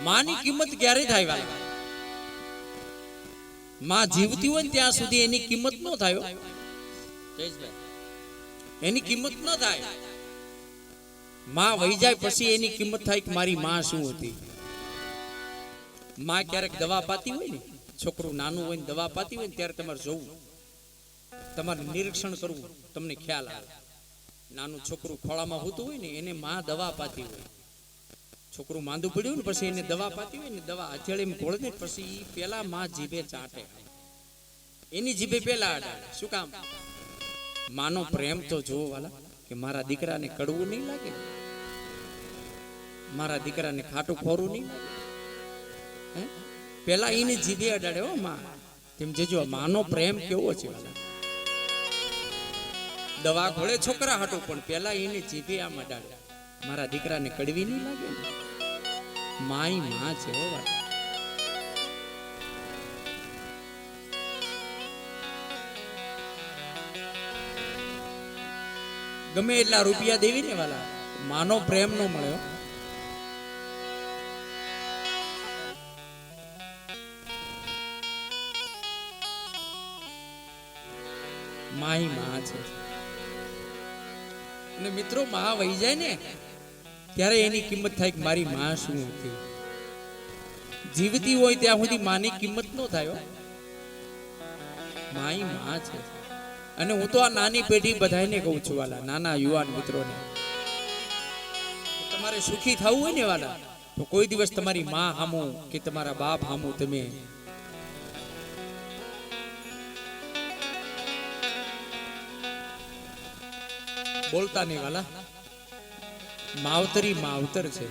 માની કિંમત ક્યારે થાય વાલા? માં જીવતી હોય ને ત્યાં સુધી એની કિંમત ન થાય. એની કિંમત ન થાય. માં વહી જાય પછી એની કિંમત થાય કે મારી માં શું હતી. માં ક્યારેક દવા પાતી હોય ને, છોકરું નાનું હોય ને દવા પાતી હોય ને ત્યારે તમારે જોવું, તમારે નિરીક્ષણ કરવું, તમને ખ્યાલ આવે. નાનું છોકરું ખોળામાં હોતું હોય ને એને માં દવા પાતી હોય. છોકરું માંદું પડ્યું ને પછી એને દવા પાતી હોય ને, દવા હથેળીમાં ઘોળે ને પછી પેલા માં જીભે ચાટે, એની જીભે પેલા અડાડે. શું કામ? માનો પ્રેમ તો જોવો વાલા, કે મારા દીકરાને કડવું નહીં લાગે, મારા દીકરાને ખાટું ખોરું નહીં લાગે. પેલા એની જીભે અડાડે હો માં. તેમ જોજો માનો પ્રેમ કેવો છે વાલા. દવા ઘોળે છોકરા હાટું પણ પેલા એની જીભે આમ અડાડે, મારા દીકરાને કડવી નહીં લાગે ને. માઈ માં છે હો વાલા. ગમે એટલા રૂપિયા દેવી ને વાલા, માનો પ્રેમ નો મળ્યો. માઈ માં છે. અને મિત્રો માં વહી જાય ને ત્યારે એની કિંમત થાય કે મારી માં શું હતી. જીવતી હોય ત્યાં સુધી માની કિંમત ન થાય. માઈ માં છે. અને હું તો આ નાની પેઢી બધાને કહું છું વાલા, નાના યુવાન મિત્રોને, તમારે સુખી થવું હોય ને વાલા, તો કોઈ દિવસ તમારી માં હામું કે તમારા બાપ હામું તમે બોલતા નહીં વાલા. માવતરી માવતર છે.